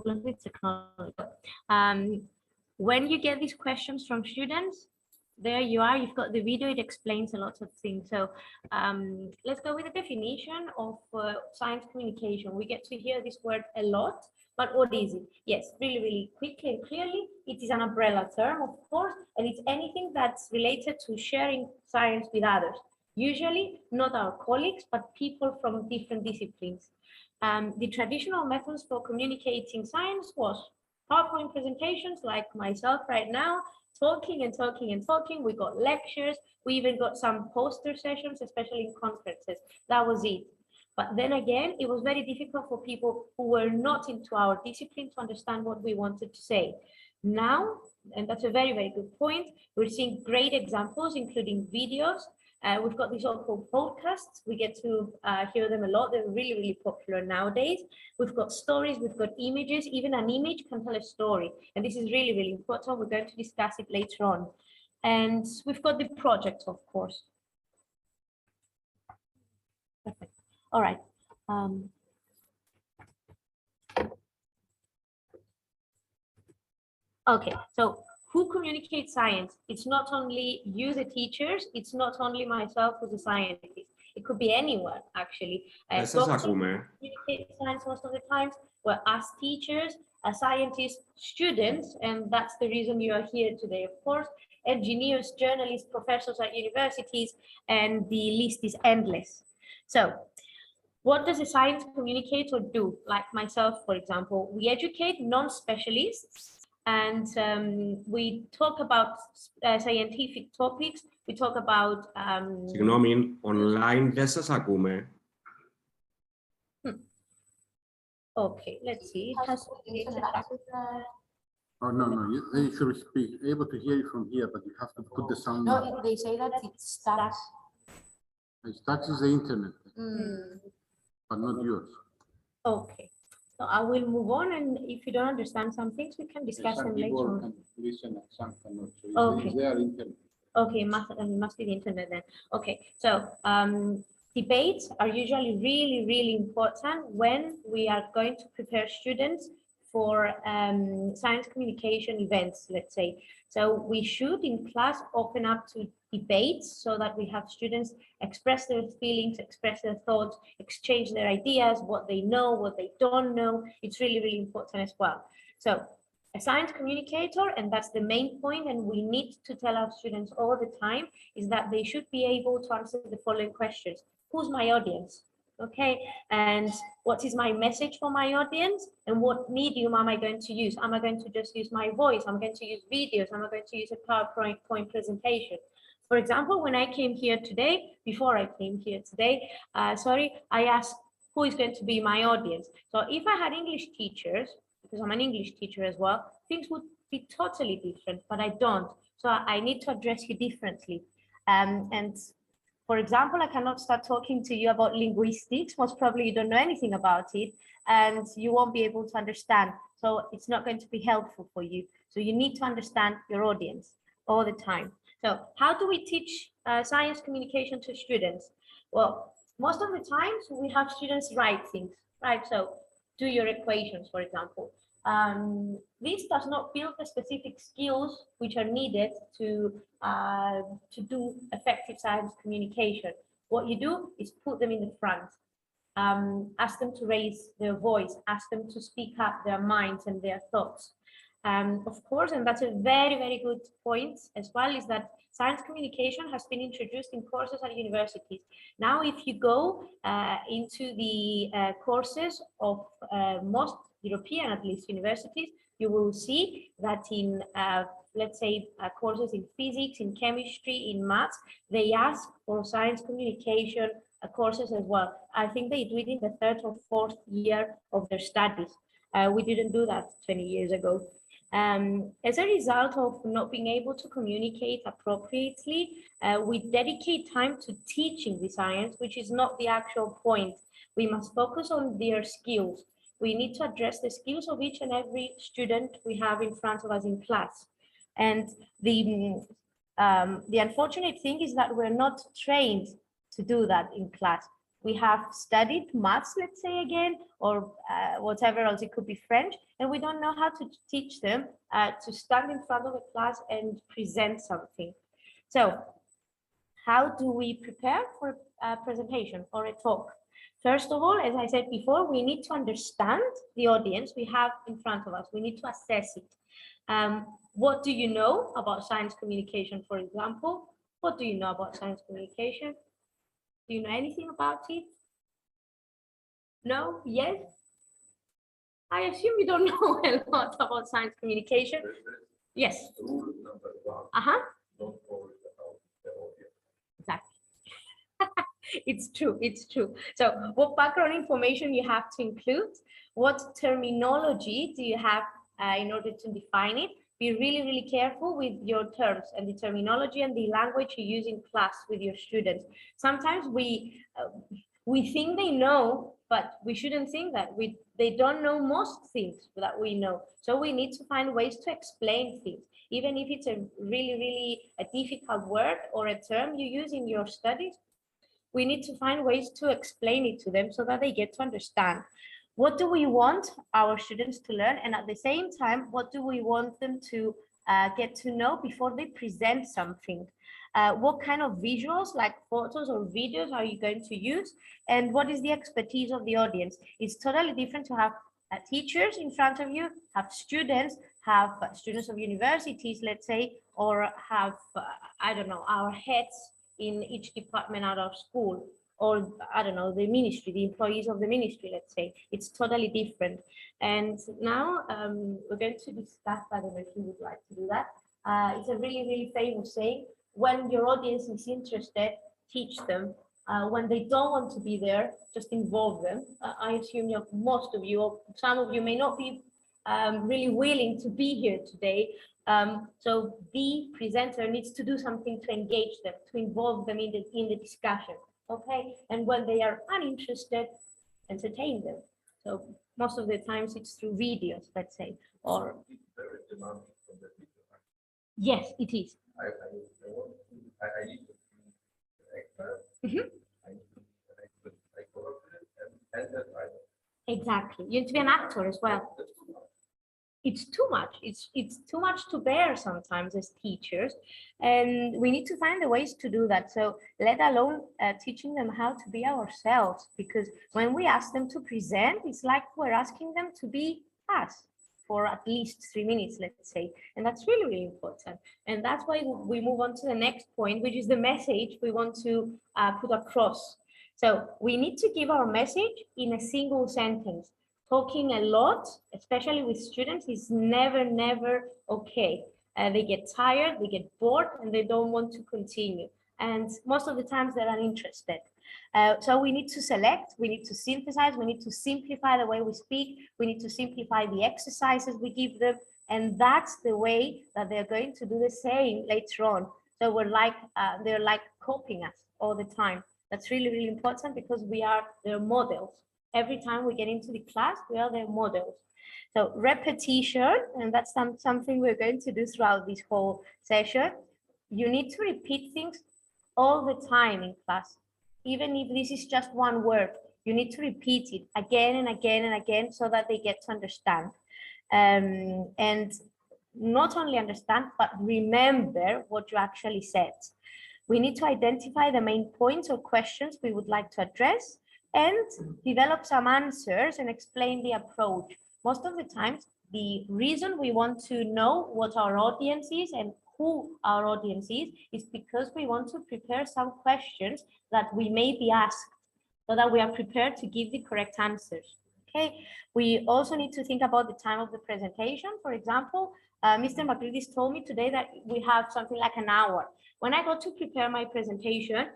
problems with technology. When you get these questions from students, there you are, you've got the video, it explains a lot of things. So let's go with the definition of science communication. We get to hear this word a lot, but what is it? Yes, really, really quickly and clearly, it is an umbrella term, of course, and it's anything that's related to sharing science with others. Usually not our colleagues, but people from different disciplines. The traditional methods for communicating science was PowerPoint presentations like myself right now, talking and talking and talking. We got lectures, we even got some poster sessions, especially in conferences. That was it. But then again, it was very difficult for people who were not into our discipline to understand what we wanted to say. Now, and that's a very, very good point, we're seeing great examples, including videos. We've got these so-called podcasts. We get to hear them a lot. They're really, really popular nowadays. We've got stories, we've got images. Even an image can tell a story. And this is really, really important. We're going to discuss it later on. And we've got the project, of course. Perfect. All right. Okay, so who communicates science? It's not only you, the teachers, it's not only myself who's a scientist. It could be anyone, actually. Doctors communicate science most of the times. Well, as teachers, as scientists, students, and that's the reason you are here today, of course, engineers, journalists, professors at universities, and the list is endless. So, what does a science communicator do? Like myself, for example, we educate non-specialists, and we talk about scientific topics. We talk about... Συγγνώμη, online δεν σας ακούμε. Okay, let's see. Oh, no, they should be able to hear you from here, but you have to put the sound. No, they say that it starts. It starts is the internet, but not yours. Okay. So I will move on, and if you don't understand some things, we can discuss them later on. Can listen and some cannot. So Okay. it's their internet. Okay, it must be the internet then. Okay, so debates are usually really, really important when we are going to prepare students for science communication events, let's say. So we should in class open up to debates so that we have students express their feelings, express their thoughts, exchange their ideas, what they know, what they don't know. It's really, really important as well. So a science communicator, and that's the main point, and we need to tell our students all the time, is that they should be able to answer the following questions. Who's my audience? Okay, and what is my message for my audience, and what medium am I going to use? Am I going to just use my voice? Am I going to use videos? Am I going to use a PowerPoint presentation? For example, when I came here today, before I came here today, I asked who is going to be my audience. So if I had English teachers, because I'm an English teacher as well, things would be totally different, but I don't. So I need to address you differently. And for example, I cannot start talking to you about linguistics. Most probably you don't know anything about it, and you won't be able to understand. So it's not going to be helpful for you. So you need to understand your audience all the time. So how do we teach science communication to students? Well, most of the times we have students write things, right? So do your equations, for example. This does not build the specific skills which are needed to do effective science communication. What you do is put them in the front, ask them to raise their voice, ask them to speak up their minds and their thoughts. Of course, and that's a very, very good point as well, is that science communication has been introduced in courses at universities. Now, if you go into the courses of most European, at least, universities, you will see that in, let's say, courses in physics, in chemistry, in maths, they ask for science communication courses as well. I think they do it in the 3rd or 4th year of their studies. We didn't do that 20 years ago. As a result of not being able to communicate appropriately, we dedicate time to teaching the science, which is not the actual point. We must focus on their skills. We need to address the skills of each and every student we have in front of us in class. And the unfortunate thing is that we're not trained to do that in class. we have studied maths, let's say again, or whatever else, it could be French, and we don't know how to teach them to stand in front of a class and present something. So how do we prepare for a presentation or a talk? First of all, as I said before, we need to understand the audience we have in front of us. We need to assess it. What do you know about science communication, for example? What do you know about science communication? Do you know anything about it? No? Yes? I assume you don't know a lot about science communication. Yes. Uh-huh. Exactly. It's true, it's true. So what background information you have to include? What terminology do you have in order to define it? Be really, really careful with your terms and the terminology and the language you use in class with your students. Sometimes we think they know, but we shouldn't think that. They don't know most things that we know. So we need to find ways to explain things, even if it's a really a difficult word or a term you use in your studies. We need to find ways to explain it to them so that they get to understand. What do we want our students to learn? And at the same time, what do we want them to get to know before they present something? What kind of visuals, like photos or videos, are you going to use? And what is the expertise of the audience? It's totally different to have teachers in front of you, have students of universities, let's say, or have, I don't know, our heads in each department at our school, or I don't know, the ministry, the employees of the ministry, let's say. It's totally different. And now we're going to discuss, I don't know if you would like to do that. It's a really famous saying: when your audience is interested, teach them. When they don't want to be there, just involve them. I assume most of you, or some of you, may not be really willing to be here today. So the presenter needs to do something to engage them, to involve them in the discussion. Okay, and when they are uninterested, entertain them. So most of the times it's through videos, let's say, or yes, it is. I need to be an expert. Mhm. I need to be an expert psychologist and that Exactly. You need to be an actor as well. It's too much. It's too much to bear sometimes as teachers, and we need to find the ways to do that. So let alone teaching them how to be ourselves, because when we ask them to present, it's like we're asking them to be us for at least 3 minutes, let's say, and that's really important. And that's why we move on to the next point, which is the message we want to put across. So we need to give our message in a single sentence. Talking a lot, especially with students, is never okay. They get tired, they get bored, and they don't want to continue. And most of the times they're uninterested. So we need to select, we need to synthesize, we need to simplify the way we speak, we need to simplify the exercises we give them, and that's the way that they're going to do the same later on. So they're like copying us all the time. That's really important, because we are their models. Every time we get into the class, we are their models. So repetition, and that's something we're going to do throughout this whole session. You need to repeat things all the time in class. Even if this is just one word, you need to repeat it again and again so that they get to understand. And not only understand, but remember what you actually said. We need to identify the main points or questions we would like to address, and develop some answers and explain the approach. Most of the times, the reason we want to know what our audience is and who our audience is because we want to prepare some questions that we may be asked, so that we are prepared to give the correct answers. Okay. We also need to think about the time of the presentation. For example, Mr. Makridis told me today that we have something like an hour. When I go to prepare my presentation,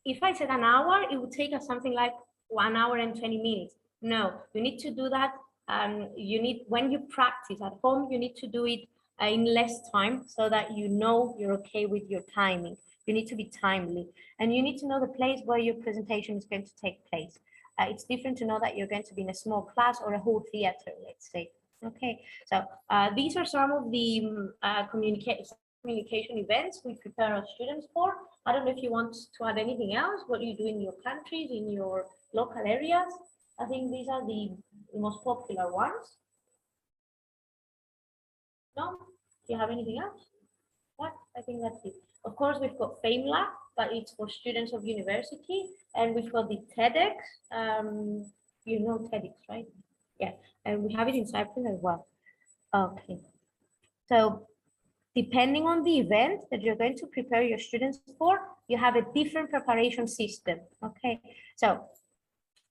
if I said an hour, it would take us something like 1 hour and 20 minutes. No, you need to do that. When you practice at home, you need to do it in less time, so that you know you're okay with your timing. You need to be timely, and you need to know the place where your presentation is going to take place. It's different to know that you're going to be in a small class or a whole theater, let's say. Okay, so these are some of the communication events we prepare our students for. I don't know if you want to add anything else, what you do in your countries, in your local areas. I think these are the most popular ones. No? Do you have anything else? What? I think that's it. Of course, we've got FameLab, but it's for students of university, and we've got the TEDx. You know TEDx, right? Yeah, and we have it in Cyprus as well. Okay. So depending on the event that you're going to prepare your students for, you have a different preparation system. Okay. So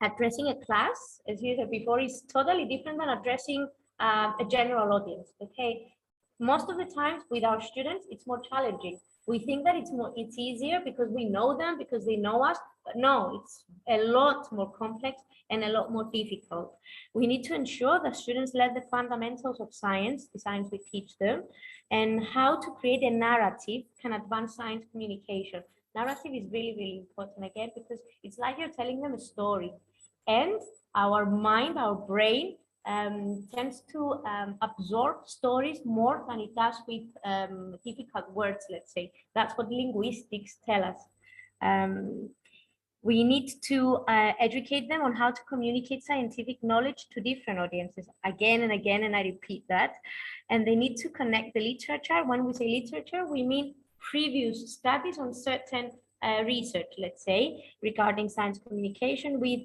addressing a class, as you said before, is totally different than addressing a general audience. Okay. Most of the times with our students, it's more challenging. We think that it's easier because we know them, because they know us, but no, it's a lot more complex and a lot more difficult. We need to ensure that students learn the fundamentals of science, the science we teach them, and how to create a narrative can advance science communication. Narrative is really, really important again, because it's like you're telling them a story, and our mind, our brain, tends to absorb stories more than it does with difficult words, let's say. That's what linguistics tell us. We need to educate them on how to communicate scientific knowledge to different audiences again and again, and I repeat that. And they need to connect the literature. When we say literature, we mean previous studies on certain research, let's say, regarding science communication with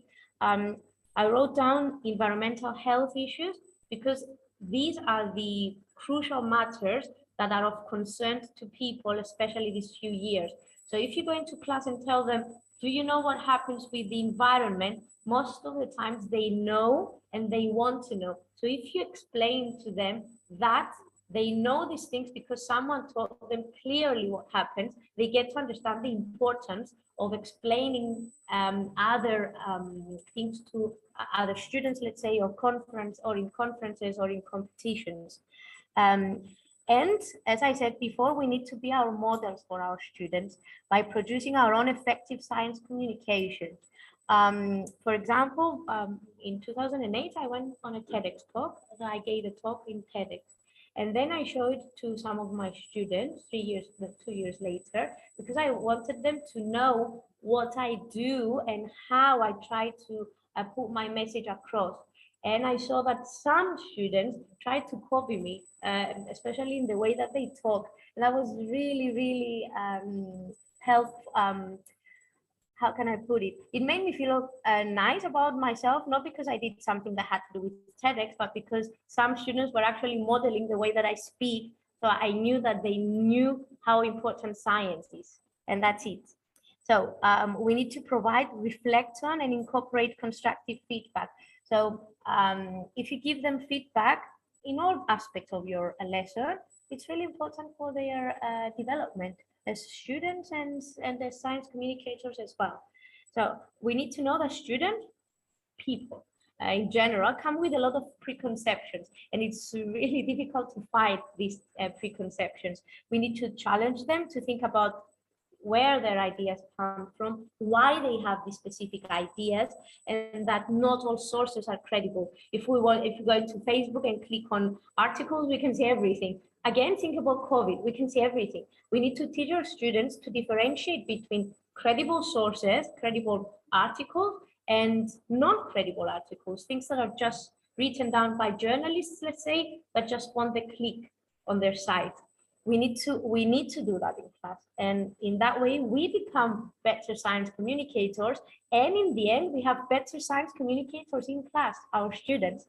I wrote down environmental health issues because these are the crucial matters that are of concern to people, especially these few years. So if you go into class and tell them, do you know what happens with the environment? Most of the times they know and they want to know. So if you explain to them that they know these things because someone taught them clearly what happens, they get to understand the importance of explaining other things to other students, let's say, or in conferences or in competitions. And as I said before, we need to be our models for our students by producing our own effective science communication. For example, in 2008, I went on a TEDx talk. I gave a talk in TEDx. And then I showed to some of my students 2 years later, because I wanted them to know what I do and how I try to put my message across. And I saw that some students tried to copy me, especially in the way that they talk. And that was really, really helpful. How can I put it? It made me feel nice about myself, not because I did something that had to do with TEDx, but because some students were actually modeling the way that I speak. So I knew that they knew how important science is, and that's it. So we need to provide, reflect on, and incorporate constructive feedback. So if you give them feedback in all aspects of your lesson, it's really important for their development as students and as science communicators as well. So we need to know that people in general come with a lot of preconceptions, and it's really difficult to fight these preconceptions. We need to challenge them to think about where their ideas come from, why they have these specific ideas, and that not all sources are credible. If you go into Facebook and click on articles, we can see everything. Again, think about COVID, we can see everything. We need to teach our students to differentiate between credible sources, credible articles, and non-credible articles, things that are just written down by journalists, let's say, that just want the click on their site. We need to do that in class, and in that way we become better science communicators, and in the end we have better science communicators in class, our students.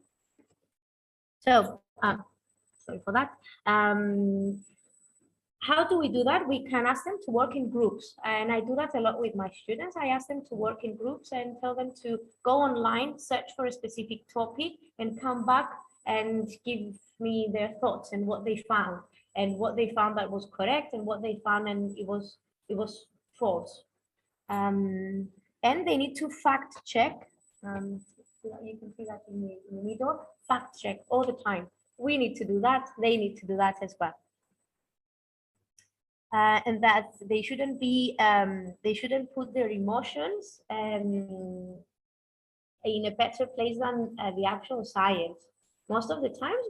So sorry for that. How do we do that? We can ask them to work in groups, and I do that a lot with my students. I ask them to work in groups and tell them to go online, search for a specific topic, and come back and give me their thoughts and what they found, and what they found that was correct, and what they found and it was false. And they need to fact check. You can see that in the middle. Fact check all the time. We need to do that. They need to do that as well. And that they shouldn't put their emotions in a better place than the actual science. Most of the times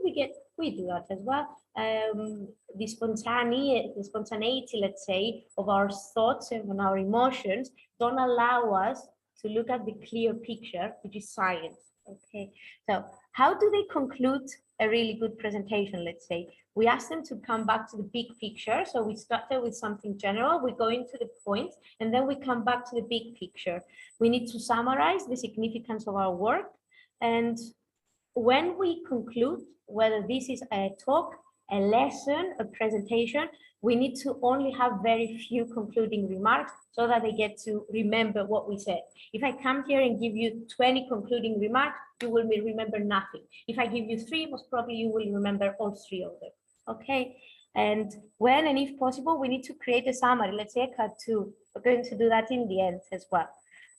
we do that as well. The spontaneity, let's say, of our thoughts and our emotions don't allow us to look at the clear picture, which is science. Okay, so how do they conclude a really good presentation? Let's say we ask them to come back to the big picture. So we started with something general, we go into the points, and then we come back to the big picture. We need to summarize the significance of our work. And when we conclude, whether this is a talk, a lesson, a presentation, we need to only have very few concluding remarks so that they get to remember what we said. If I come here and give you 20 concluding remarks, you will remember nothing. If I give you 3, most probably you will remember all 3 of them. Okay. And when and if possible, we need to create a summary. Let's say a cartoon. We're going to do that in the end as well.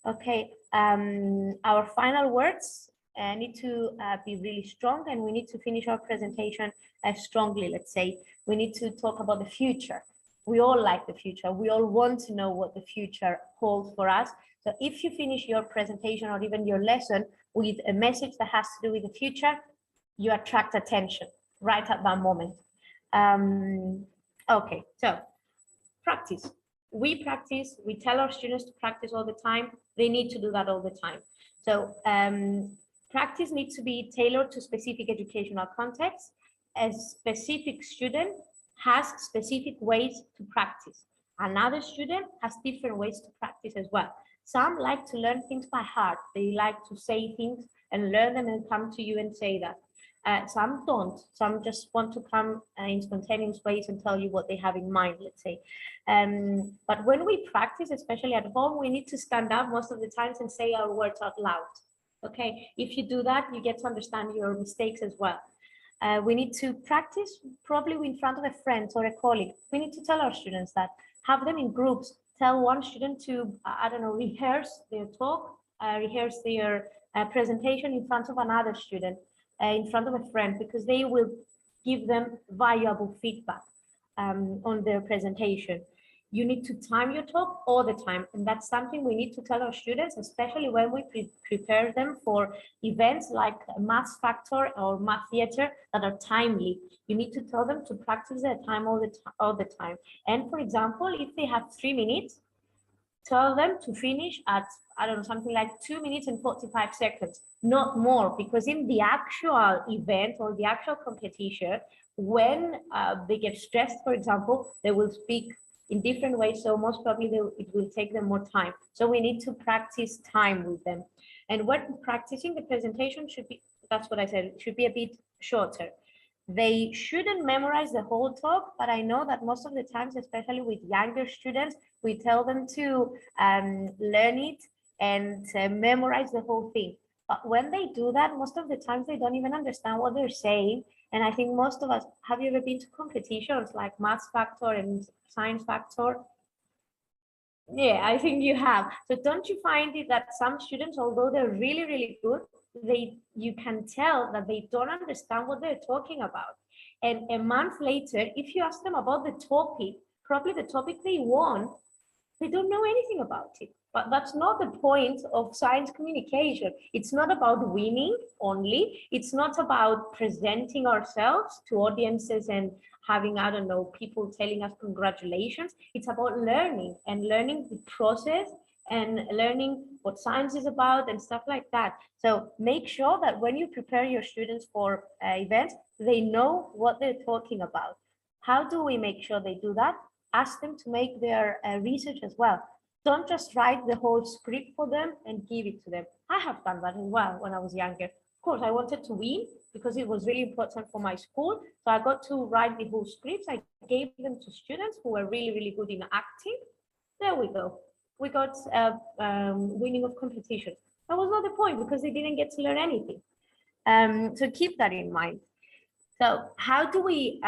Okay. Our final words need to be really strong, and we need to finish our presentation strongly. Let's say we need to talk about the future. We all like the future. We all want to know what the future holds for us. So if you finish your presentation or even your lesson with a message that has to do with the future, you attract attention right at that moment. Okay, so practice. We practice, we tell our students to practice all the time. They need to do that all the time. So practice needs to be tailored to specific educational contexts. A specific student has specific ways to practice. Another student has different ways to practice as well. Some like to learn things by heart. They like to say things and learn them and come to you and say that. Some don't. Some just want to come in spontaneous ways and tell you what they have in mind, let's say. But when we practice, especially at home, we need to stand up most of the times and say our words out loud. Okay, if you do that, you get to understand your mistakes as well. We need to practice probably in front of a friend or a colleague. We need to tell our students that, have them in groups. Tell one student to, I don't know, rehearse their talk, rehearse their presentation in front of another student, in front of a friend, because they will give them valuable feedback on their presentation. You need to time your talk all the time, and that's something we need to tell our students, especially when we prepare them for events like Math Factor or Math Theater that are timely. You need to tell them to practice their time all the time. And for example, if they have 3 minutes, tell them to finish at, I don't know, something like 2 minutes and 45 seconds, not more, because in the actual event or the actual competition, when they get stressed, for example, they will speak in different ways, so most probably it will take them more time. So we need to practice time with them. And when practicing, the presentation should be, that's what I said, it should be a bit shorter. They shouldn't memorize the whole talk, but I know that most of the times, especially with younger students, we tell them to learn it and memorize the whole thing. But when they do that, most of the times they don't even understand what they're saying. And I think most of us, have you ever been to competitions like Math Factor and Science Factor? Yeah, I think you have. So don't you find it that some students, although they're really, really good, you can tell that they don't understand what they're talking about. And a month later, if you ask them about the topic, probably the topic they want, they don't know anything about it. But that's not the point of science communication. It's not about winning only. It's not about presenting ourselves to audiences and having, I don't know, people telling us congratulations. It's about learning and learning the process and learning what science is about and stuff like that. So make sure that when you prepare your students for events, they know what they're talking about. How do we make sure they do that? Ask them to make their research as well. Don't just write the whole script for them and give it to them. I have done that as well when I was younger. Of course, I wanted to win because it was really important for my school. So I got to write the whole scripts. I gave them to students who were really, really good in acting. There we go. We got winning of competition. That was not the point because they didn't get to learn anything. So keep that in mind. So how do we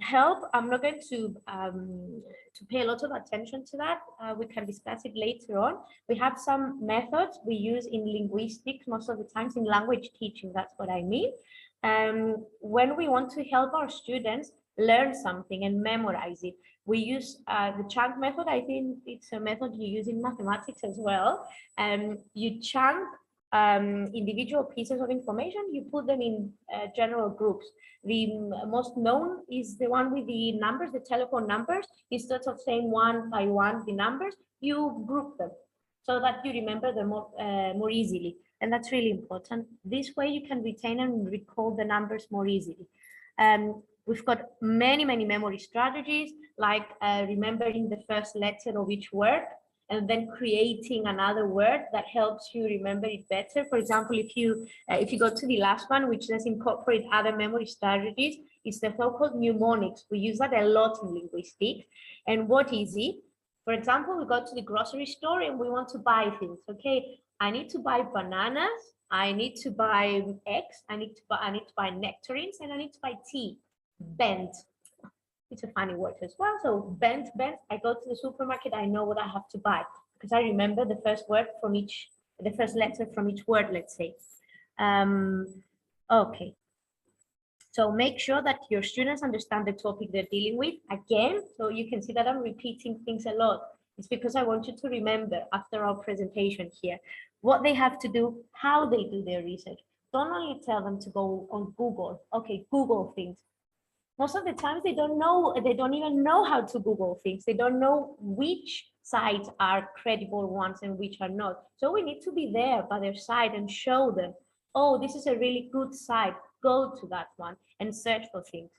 help? I'm not going to pay a lot of attention to that. We can discuss it later on. We have some methods we use in linguistics most of the times, in language teaching, that's what I mean. When we want to help our students learn something and memorize it, we use the chunk method. I think it's a method you use in mathematics as well. You chunk individual pieces of information, you put them in general groups. The most known is the one with the numbers, the telephone numbers. Instead of saying one by one the numbers, you group them so that you remember them more easily. And that's really important. This way you can retain and recall the numbers more easily. We've got many memory strategies, like remembering the first letter of each word, and then creating another word that helps you remember it better. For example, if you go to the last one, which says incorporate other memory strategies, it's the so-called mnemonics. We use that a lot in linguistics. And what is it? For example, we go to the grocery store and we want to buy things. Okay, I need to buy bananas, I need to buy eggs, I need to buy nectarines, and I need to buy tea. Bent. It's a funny word as well. So bent. I go to the supermarket, I know what I have to buy because I remember the first word from each, the first letter from each word, let's say. Okay. So make sure that your students understand the topic they're dealing with. Again, so you can see that I'm repeating things a lot. It's because I want you to remember after our presentation here, what they have to do, how they do their research. Don't only tell them to go on Google. Okay, Google things. Most of the times they don't even know how to Google things. They don't know which sites are credible ones and which are not. So we need to be there by their side and show them, oh, this is a really good site. Go to that one and search for things.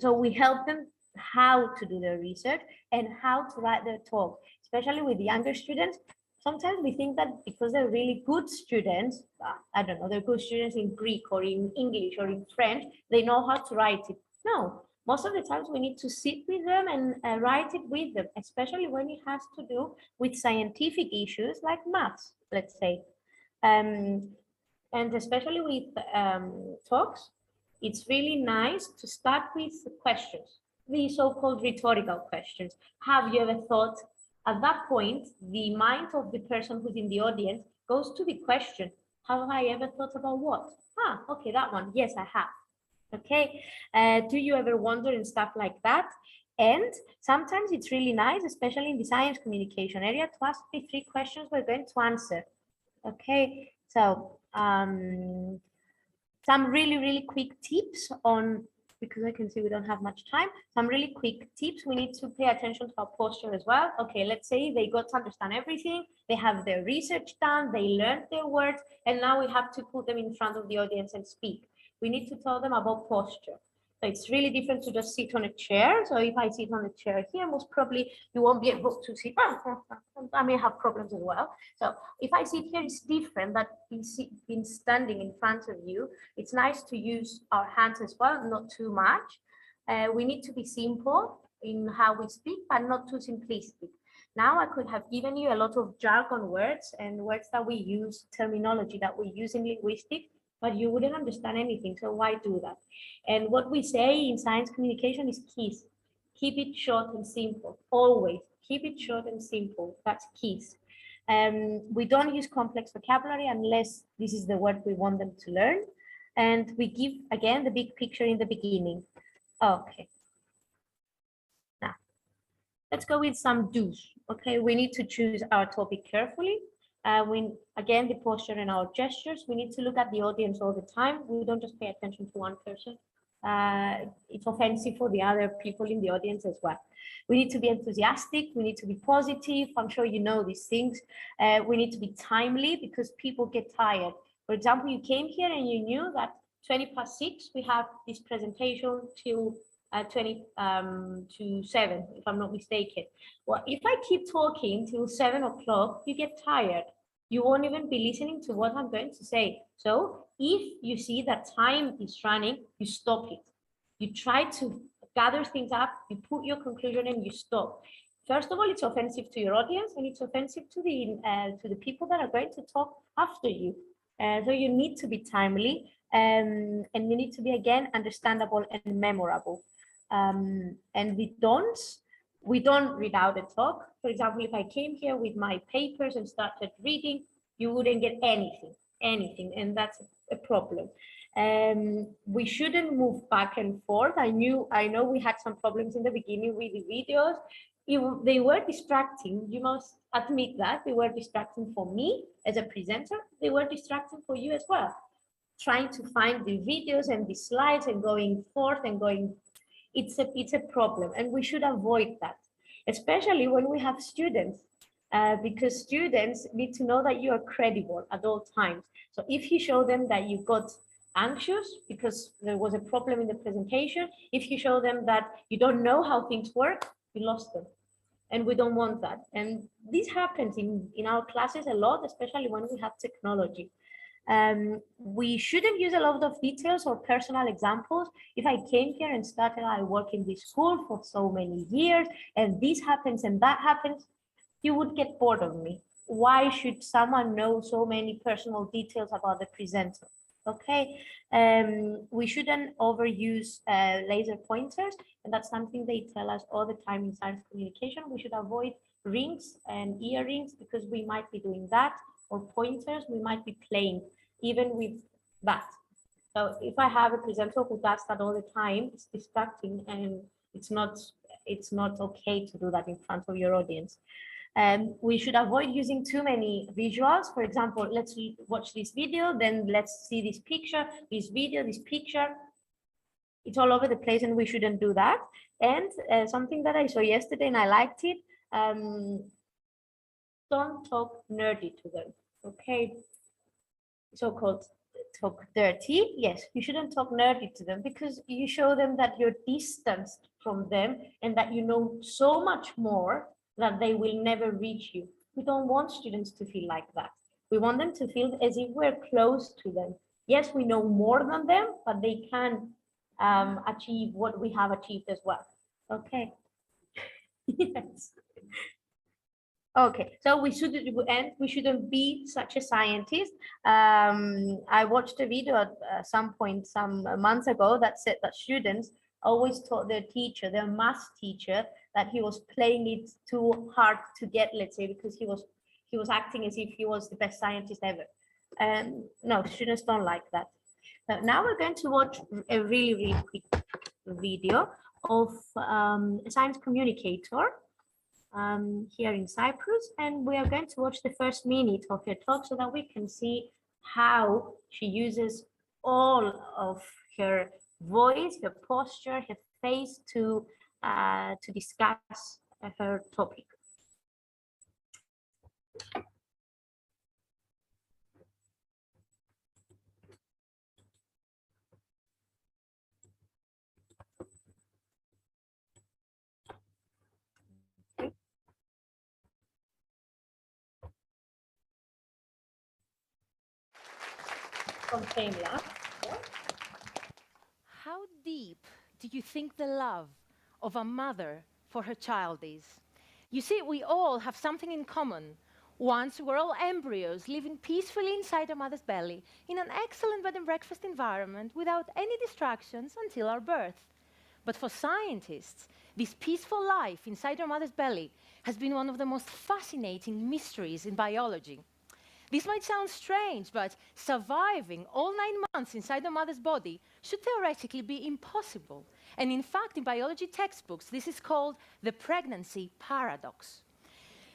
So we help them how to do their research and how to write their talk, especially with younger students. Sometimes we think that because they're really good students, I don't know, they're good students in Greek or in English or in French, they know how to write it. No, most of the times we need to sit with them and write it with them, especially when it has to do with scientific issues like maths, let's say. And especially with talks, it's really nice to start with questions, the so-called rhetorical questions. Have you ever thought? At that point, the mind of the person who's in the audience goes to the question, have I ever thought about what? Ah, okay, that one. Yes, I have. Okay. Do you ever wonder and stuff like that? And sometimes it's really nice, especially in the science communication area, to ask the 3 questions we're going to answer. Okay. So some really quick tips on, because I can see we don't have much time, some really quick tips. We need to pay attention to our posture as well. Okay, let's say they got to understand everything, they have their research done, they learned their words, and now we have to put them in front of the audience and speak. We need to tell them about posture. So it's really different to just sit on a chair. So if I sit on a chair here, most probably you won't be able to sit. I may have problems as well. So if I sit here, it's different than being standing in front of you. It's nice to use our hands as well, not too much. We need to be simple in how we speak, but not too simplistic. Now I could have given you a lot of jargon words and words that we use, terminology that we use in linguistics, but you wouldn't understand anything. So why do that? And what we say in science communication is keys. Keep it short and simple. Always keep it short and simple. That's keys. We don't use complex vocabulary unless this is the word we want them to learn. And we give, again, the big picture in the beginning. Okay. Now, let's go with some do's. Okay, we need to choose our topic carefully. Again, the posture and our gestures, we need to look at the audience all the time. We don't just pay attention to one person. It's offensive for the other people in the audience as well. We need to be enthusiastic. We need to be positive. I'm sure you know these things. We need to be timely because people get tired. For example, you came here and you knew that 6:20, we have this presentation till 20 to 7, if I'm not mistaken. Well, if I keep talking till 7 o'clock, you get tired. You won't even be listening to what I'm going to say. So if you see that time is running, you stop it. You try to gather things up, you put your conclusion and you stop. First of all, it's offensive to your audience and it's offensive to the people that are going to talk after you. So you need to be timely and you need to be, again, understandable and memorable. And we don't read out a talk. For example, if I came here with my papers and started reading, you wouldn't get anything, and that's a problem. We shouldn't move back and forth. I know we had some problems in the beginning with the videos. they were distracting. You must admit that they were distracting for me as a presenter. They were distracting for you as well. Trying to find the videos and the slides and going forth and going, it's a problem, and we should avoid that, especially when we have students, because students need to know that you are credible at all times. So if you show them that you got anxious because there was a problem in the presentation, if you show them that you don't know how things work, you lost them. And we don't want that. And this happens in our classes a lot, especially when we have technology. We shouldn't use a lot of details or personal examples. If I came here and started, I work in this school for so many years, and this happens and that happens, you would get bored of me. Why should someone know so many personal details about the presenter? Okay, we shouldn't overuse laser pointers, and that's something they tell us all the time in science communication. We should avoid rings and earrings because we might be doing that, or pointers, we might be playing even with that. So if I have a presenter who does that all the time, it's distracting, and it's not okay to do that in front of your audience. We should avoid using too many visuals. For example, let's watch this video, then let's see this picture, this video, this picture. It's all over the place, and we shouldn't do that. And something that I saw yesterday and I liked it, don't talk nerdy to them, okay? So-called talk dirty. Yes, you shouldn't talk nerdy to them, because you show them that you're distanced from them and that you know so much more that they will never reach you. We don't want students to feel like that. We want them to feel as if we're close to them. Yes, we know more than them, but they can achieve what we have achieved as well. Okay. Yes. Okay, so we shouldn't be such a scientist. I watched a video at some point some months ago that said that students always taught their teacher, their math teacher, that he was playing it too hard to get, let's say, because he was acting as if he was the best scientist ever. And no, students don't like that. Now we're going to watch a really, really quick video of a science communicator here in Cyprus, and we are going to watch the first minute of her talk so that we can see how she uses all of her voice, her posture, her face to discuss her topic. How deep do you think the love of a mother for her child is? You see, we all have something in common. Once we were all embryos living peacefully inside our mother's belly in an excellent bed and breakfast environment without any distractions until our birth. But for scientists, this peaceful life inside our mother's belly has been one of the most fascinating mysteries in biology. This might sound strange, but surviving all 9 months inside a mother's body should theoretically be impossible. And in fact, in biology textbooks, this is called the pregnancy paradox.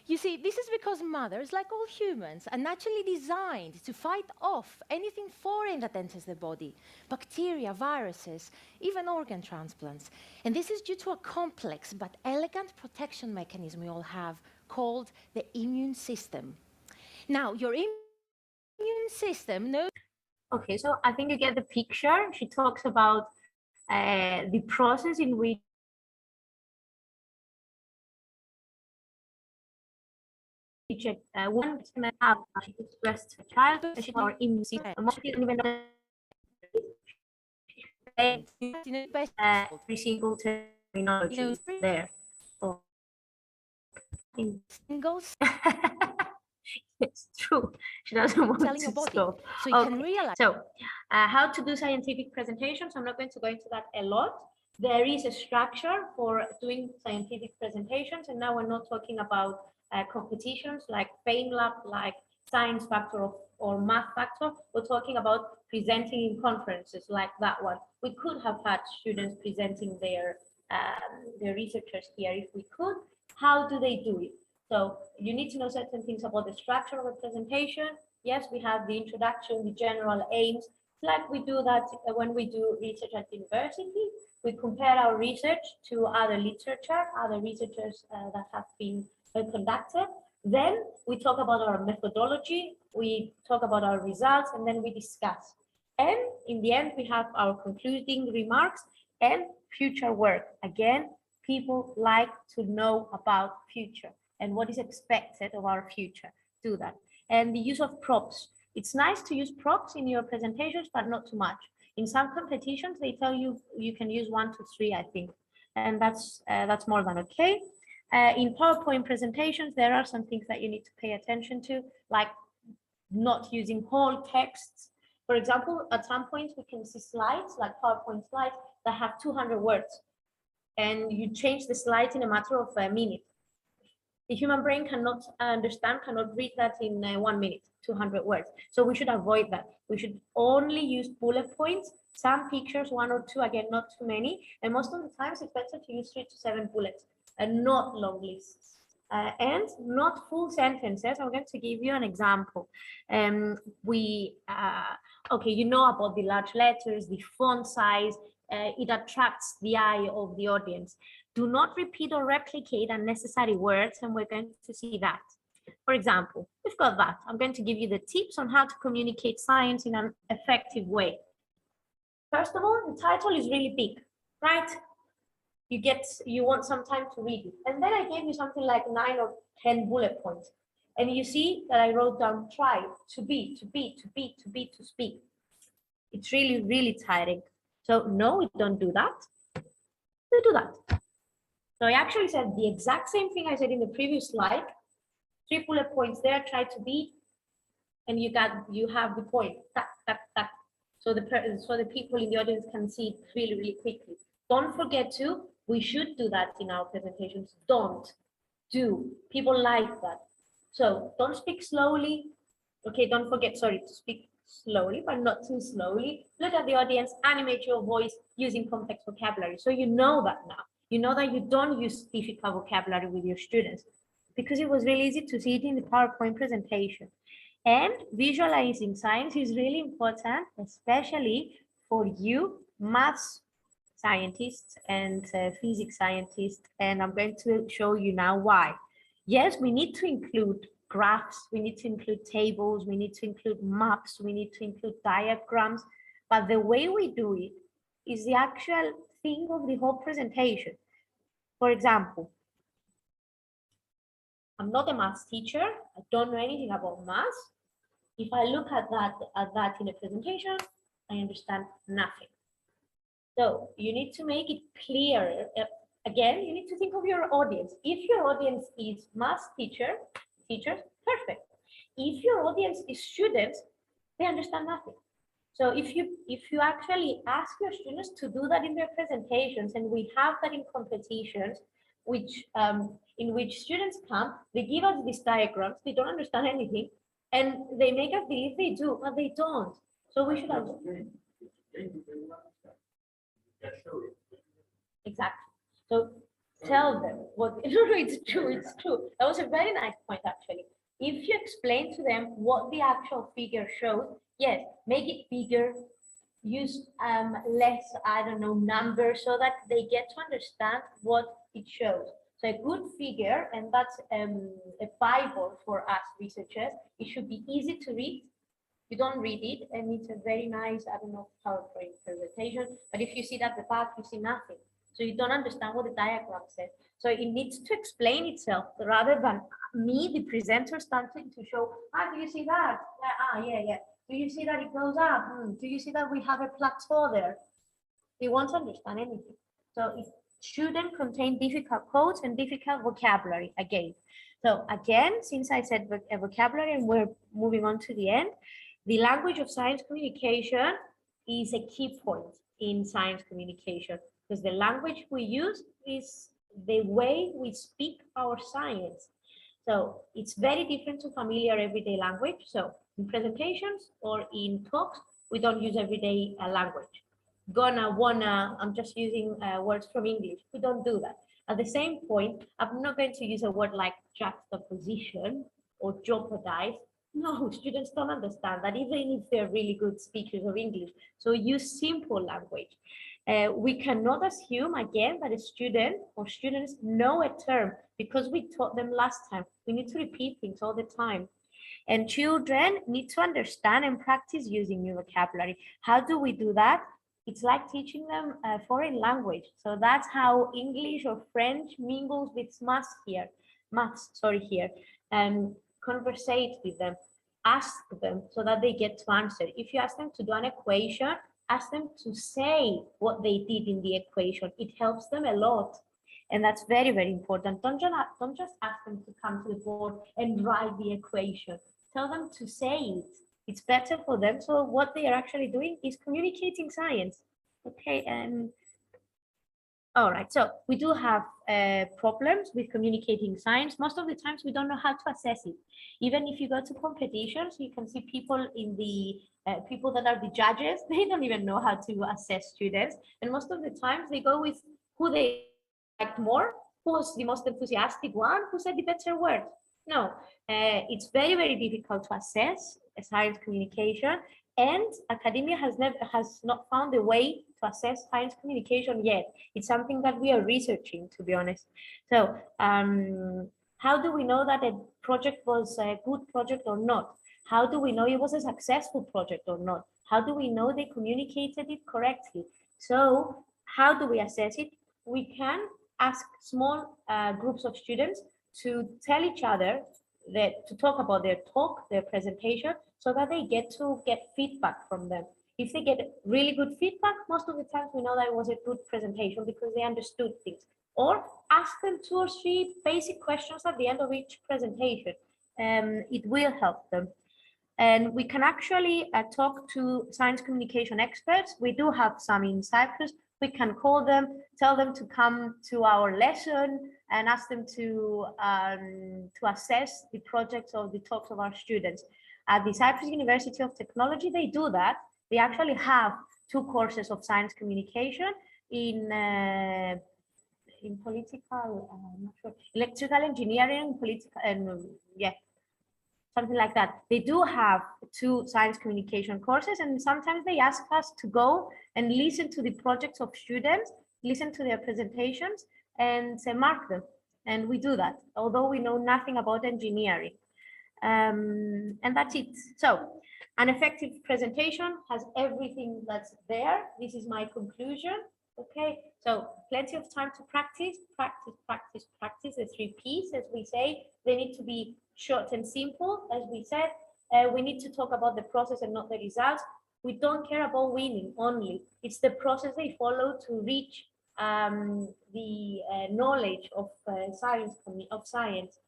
You see, this is because mothers, like all humans, are naturally designed to fight off anything foreign that enters the body, bacteria, viruses, even organ transplants. And this is due to a complex but elegant protection mechanism we all have called the immune system. Now, your immune system knows... Okay, so I think you get the picture. She talks about the process in which one can have expressed a child, or immune system, every single terminology there. Oh. It's true. She doesn't want to stop. So you can realize. So, how to do scientific presentations? I'm not going to go into that a lot. There is a structure for doing scientific presentations, and now we're not talking about competitions like FameLab, like Science Factor or Math Factor. We're talking about presenting in conferences like that one. We could have had students presenting their researchers here if we could. How do they do it? So you need to know certain things about the structure of a presentation. Yes, we have the introduction, the general aims, like we do that when we do research at university. We compare our research to other literature, other researchers that have been conducted. Then we talk about our methodology, we talk about our results, and then we discuss. And in the end, we have our concluding remarks and future work. Again, people like to know about future and what is expected of our future. Do that. And the use of props. It's nice to use props in your presentations, but not too much. In some competitions, they tell you you can use 1 to 3, I think, and that's more than okay. In PowerPoint presentations, there are some things that you need to pay attention to, like not using whole texts. For example, at some point we can see slides, like PowerPoint slides, that have 200 words, and you change the slides in a matter of a minute. The human brain cannot understand, cannot read that in 1 minute, 200 words. So we should avoid that. We should only use bullet points, some pictures, 1 or 2, again, not too many. And most of the times it's better to use 3 to 7 bullets and not long lists. And not full sentences. I'm going to give you an example. Okay, you know about the large letters, the font size, it attracts the eye of the audience. Do not repeat or replicate unnecessary words, and we're going to see that. For example, we've got that. I'm going to give you the tips on how to communicate science in an effective way. First of all, the title is really big, right? You want some time to read it. And then I gave you something like 9 or 10 bullet points. And you see that I wrote down try, to be, to be, to be, to be, to speak. It's really, really tiring. So no, we don't do that. We do that. So I actually said the exact same thing I said in the previous slide. 3 bullet points there, try to be, and you have the point. Tack, tack, tack. So the people in the audience can see it really, really quickly. Don't forget to, we should do that in our presentations. Don't, do. People like that. So don't speak slowly. Okay, don't forget, sorry, to speak slowly, but not too slowly. Look at the audience, animate your voice using complex vocabulary. So you know that now. You know that you don't use difficult vocabulary with your students, because it was really easy to see it in the PowerPoint presentation. And visualizing science is really important, especially for you maths scientists and physics scientists. And I'm going to show you now why. Yes, we need to include graphs, we need to include tables, we need to include maps, we need to include diagrams, but the way we do it is the actual thing of the whole presentation. For example, I'm not a maths teacher, I don't know anything about maths. If I look at that in a presentation, I understand nothing. So you need to make it clearer. Again, you need to think of your audience. If your audience is maths teachers, perfect. If your audience is students, they understand nothing. So if you actually ask your students to do that in their presentations, and we have that in competitions, in which students come, they give us these diagrams, they don't understand anything, and they make us believe they do, but they don't. So we should have. Exactly. So tell them what. It's true. It's true. That was a very nice point, actually. If you explain to them what the actual figure shows, yes, make it bigger. Use less, I don't know, numbers, so that they get to understand what it shows. So a good figure, and that's a Bible for us researchers. It should be easy to read. You don't read it, and it's a very nice, I don't know, PowerPoint presentation. But if you see that at the back, you see nothing. So you don't understand what the diagram says. So it needs to explain itself rather than me, the presenter, starting to show, do you see that? Yeah. Do you see that it goes up? Do you see that we have a plateau there? They won't understand anything. So it shouldn't contain difficult quotes and difficult vocabulary again. So again, since I said vocabulary and we're moving on to the end, the language of science communication is a key point in science communication, because the language we use is the way we speak our science. So it's very different to familiar everyday language. So in presentations or in talks, we don't use everyday language. Gonna, wanna, I'm just using words from English. We don't do that. At the same point, I'm not going to use a word like juxtaposition or jeopardize. No, students don't understand that, even if they're really good speakers of English. So use simple language. We cannot assume, again, that a student or students know a term because we taught them last time. We need to repeat things all the time. And children need to understand and practice using new vocabulary. How do we do that? It's like teaching them a foreign language. So that's how English or French mingles with maths here, and conversate with them, ask them so that they get to answer. If you ask them to do an equation, ask them to say what they did in the equation. It helps them a lot. And that's very, very important. Don't just ask them to come to the board and write the equation. Tell them to say it. It's better for them. So what they are actually doing is communicating science. Okay, and all right, so we do have problems with communicating science. Most of the times we don't know how to assess it. Even if you go to competitions, you can see people in the people that are the judges, they don't even know how to assess students. And most of the times they go with who they liked more, who was the most enthusiastic one, who said the better word. No, it's very, very difficult to assess science communication, and academia has not found a way to assess science communication yet. It's something that we are researching, to be honest. So how do we know that a project was a good project or not? How do we know it was a successful project or not? How do we know they communicated it correctly? So how do we assess it? We can ask small groups of students to tell each other to talk about their talk, their presentation, so that they get feedback from them. If they get really good feedback, most of the times we know that it was a good presentation because they understood things. Or ask them 2 or 3 basic questions at the end of each presentation. It will help them. And we can actually talk to science communication experts. We do have some in Cyprus. We can call them, tell them to come to our lesson and ask them to assess the projects or the talks of our students. At the Cyprus University of Technology, they do that. They actually have 2 courses of science communication in political, I'm not sure, electrical engineering, political, and something like that. They do have 2 science communication courses, and sometimes they ask us to go and listen to the projects of students, listen to their presentations, and mark them. And we do that, although we know nothing about engineering. And that's it. So an effective presentation has everything that's there. This is my conclusion. Okay, so plenty of time to practice, practice, practice, practice. The 3 P's, as we say, they need to be short and simple, as we said. We need to talk about the process and not the results. We don't care about winning only. It's the process they follow to reach the knowledge of science.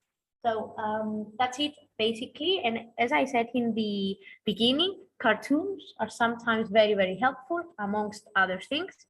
So that's it, basically. And as I said in the beginning, cartoons are sometimes very, very helpful, amongst other things.